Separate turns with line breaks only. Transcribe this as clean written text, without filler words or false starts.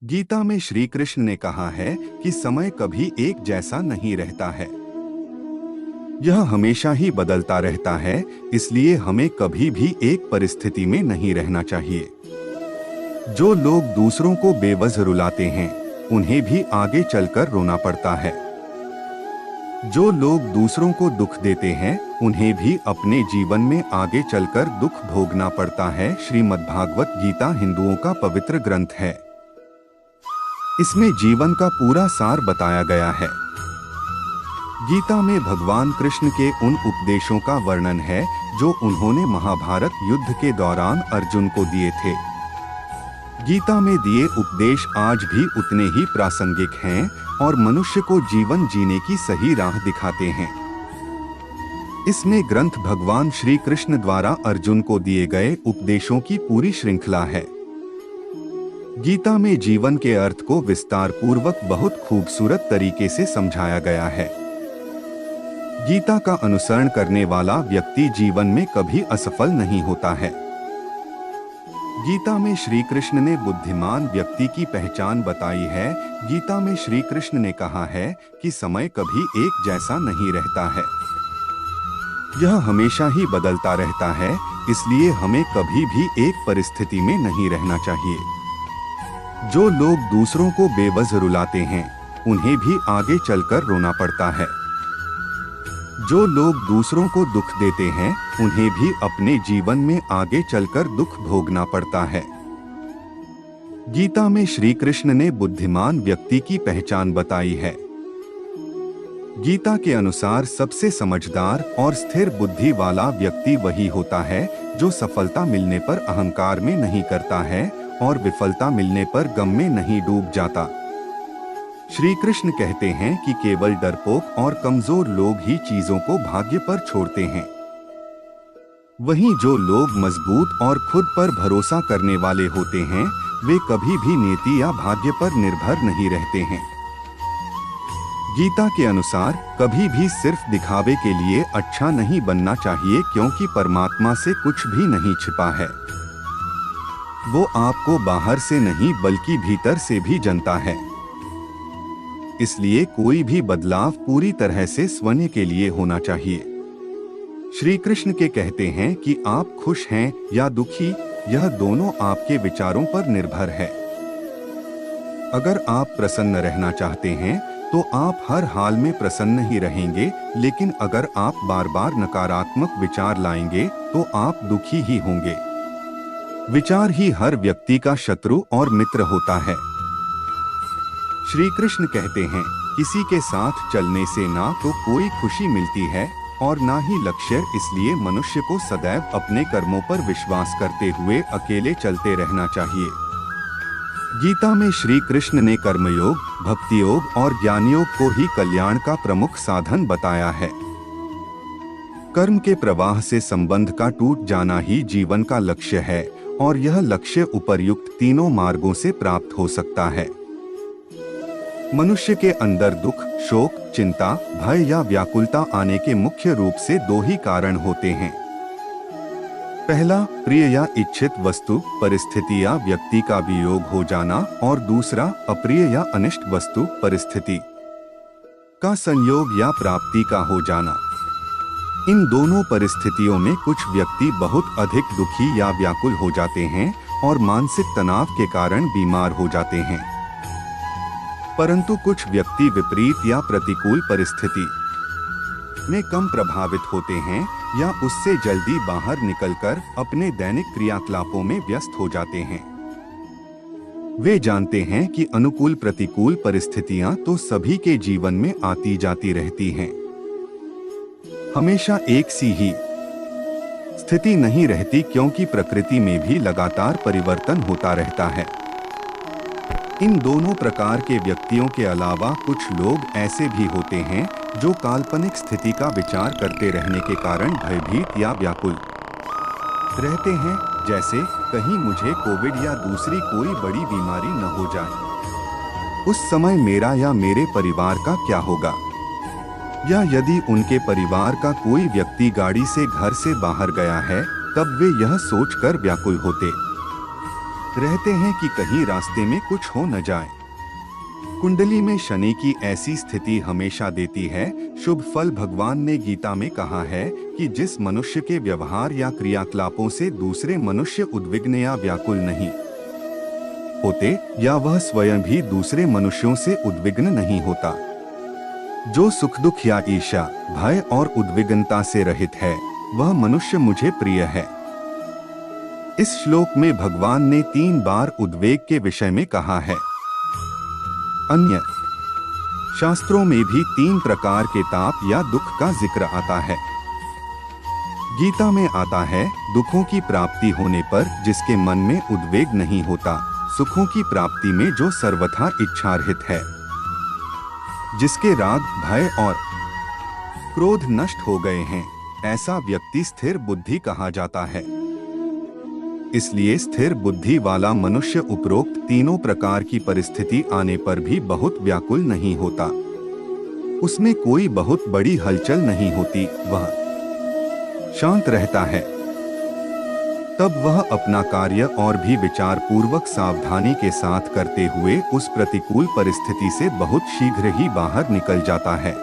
गीता में श्री कृष्ण ने कहा है कि समय कभी एक जैसा नहीं रहता है। यह हमेशा ही बदलता रहता है, इसलिए हमें कभी भी एक परिस्थिति में नहीं रहना चाहिए। जो लोग दूसरों को बेवजह रुलाते हैं, उन्हें भी आगे चलकर रोना पड़ता है। जो लोग दूसरों को दुख देते हैं, उन्हें भी अपने जीवन में आगे चलकर दुख भोगना पड़ता है। श्रीमद्भागवत गीता हिंदुओं का पवित्र ग्रंथ है। इसमें जीवन का पूरा सार बताया गया है। गीता में भगवान कृष्ण के उन उपदेशों का वर्णन है जो उन्होंने महाभारत युद्ध के दौरान अर्जुन को दिए थे। गीता में दिए उपदेश आज भी उतने ही प्रासंगिक हैं और मनुष्य को जीवन जीने की सही राह दिखाते हैं। इसमें ग्रंथ भगवान श्री कृष्ण द्वारा अर्जुन को दिए गए उपदेशों की पूरी श्रृंखला है। गीता में जीवन के अर्थ को विस्तार पूर्वक बहुत खूबसूरत तरीके से समझाया गया है। गीता का अनुसरण करने वाला व्यक्ति जीवन में कभी असफल नहीं होता है। गीता में श्री कृष्ण ने बुद्धिमान व्यक्ति की पहचान बताई है। गीता में श्री कृष्ण ने कहा है कि समय कभी एक जैसा नहीं रहता है। यह हमेशा ही बदलता रहता है, इसलिए हमें कभी भी एक परिस्थिति में नहीं रहना चाहिए। जो लोग दूसरों को बेवजह रुलाते हैं, उन्हें भी आगे चलकर रोना पड़ता है। जो लोग दूसरों को दुख देते हैं, उन्हें भी अपने जीवन में आगे चलकर दुख भोगना पड़ता है। गीता में श्री कृष्ण ने बुद्धिमान व्यक्ति की पहचान बताई है। गीता के अनुसार सबसे समझदार और स्थिर बुद्धि वाला व्यक्ति वही होता है जो सफलता मिलने पर अहंकार में नहीं करता है और विफलता मिलने पर गम में नहीं डूब जाता। श्री कृष्ण कहते हैं कि केवल डरपोक और कमजोर लोग ही चीजों को भाग्य पर छोड़ते हैं। वहीं जो लोग मजबूत और खुद पर भरोसा करने वाले होते हैं, वे कभी भी नीति या भाग्य पर निर्भर नहीं रहते हैं। गीता के अनुसार कभी भी सिर्फ दिखावे के लिए अच्छा नहीं बनना चाहिए, क्योंकि परमात्मा से कुछ भी नहीं छिपा है। वो आपको बाहर से नहीं बल्कि भीतर से भी जानता है। इसलिए कोई भी बदलाव पूरी तरह से स्वयं के लिए होना चाहिए। श्री कृष्ण के कहते हैं कि आप खुश हैं या दुखी, यह दोनों आपके विचारों पर निर्भर है। अगर आप प्रसन्न रहना चाहते हैं तो आप हर हाल में प्रसन्न ही रहेंगे, लेकिन अगर आप बार बार नकारात्मक विचार लाएंगे तो आप दुखी ही होंगे। विचार ही हर व्यक्ति का शत्रु और मित्र होता है। श्री कृष्ण कहते हैं, किसी के साथ चलने से ना तो कोई खुशी मिलती है और ना ही लक्ष्य, इसलिए मनुष्य को सदैव अपने कर्मों पर विश्वास करते हुए अकेले चलते रहना चाहिए। गीता में श्री कृष्ण ने कर्मयोग, भक्ति योग और ज्ञान योग को ही कल्याण का प्रमुख साधन बताया है। कर्म के प्रवाह से संबंध का टूट जाना ही जीवन का लक्ष्य है और यह लक्ष्य उपर्युक्त तीनों मार्गों से प्राप्त हो सकता है। मनुष्य के अंदर दुख, शोक, चिंता, भय या व्याकुलता आने के मुख्य रूप से दो ही कारण होते हैं। पहला, प्रिय या इच्छित वस्तु, परिस्थिति या व्यक्ति का वियोग हो जाना, और दूसरा, अप्रिय या अनिष्ट वस्तु, परिस्थिति का संयोग या प्राप्ति का हो जाना। इन दोनों परिस्थितियों में कुछ व्यक्ति बहुत अधिक दुखी या व्याकुल हो जाते हैं और मानसिक तनाव के कारण बीमार हो जाते हैं, परंतु कुछ व्यक्ति विपरीत या प्रतिकूल परिस्थिति में कम प्रभावित होते हैं या उससे जल्दी बाहर निकलकर अपने दैनिक क्रियाकलापों में व्यस्त हो जाते हैं। वे जानते हैं कि अनुकूल प्रतिकूल परिस्थितियां तो सभी के जीवन में आती जाती रहती हैं। हमेशा एक सी ही स्थिति नहीं रहती, क्योंकि प्रकृति में भी लगातार परिवर्तन होता रहता है। इन दोनों प्रकार के व्यक्तियों के अलावा कुछ लोग ऐसे भी होते हैं जो काल्पनिक स्थिति का विचार करते रहने के कारण भयभीत या व्याकुल रहते हैं, जैसे कहीं मुझे कोविड या दूसरी कोई बड़ी बीमारी न हो जाए। उस समय मेरा या मेरे परिवार का क्या होगा, या यदि उनके परिवार का कोई व्यक्ति गाड़ी से घर से बाहर गया है, तब वे यह सोचकर व्याकुल होते रहते हैं कि कहीं रास्ते में कुछ हो न जाए। कुंडली में शनि की ऐसी स्थिति हमेशा देती है शुभ फल। भगवान ने गीता में कहा है कि जिस मनुष्य के व्यवहार या क्रियाकलापों से दूसरे मनुष्य उद्विग्न या व्याकुल नहीं होते, या वह स्वयं भी दूसरे मनुष्यों से उद्विग्न नहीं होता, जो सुख दुख या ईर्ष्या, भय और उद्विग्नता से रहित है, वह मनुष्य मुझे प्रिय है। इस श्लोक में भगवान ने 3 बार उद्वेग के विषय में कहा है। अन्य शास्त्रों में भी 3 प्रकार के ताप या दुख का जिक्र आता है। गीता में आता है, दुखों की प्राप्ति होने पर जिसके मन में उद्वेग नहीं होता, सुखों की प्राप्ति में जो सर्वथा इच्छारहित है, जिसके राग, भय और क्रोध नष्ट हो गए हैं, ऐसा व्यक्ति स्थिर बुद्धि कहा जाता है। इसलिए स्थिर बुद्धि वाला मनुष्य उपरोक्त तीनों प्रकार की परिस्थिति आने पर भी बहुत व्याकुल नहीं होता, उसमें कोई बहुत बड़ी हलचल नहीं होती, वह शांत रहता है। तब वह अपना कार्य और भी विचार पूर्वक सावधानी के साथ करते हुए उस प्रतिकूल परिस्थिति से बहुत शीघ्र ही बाहर निकल जाता है।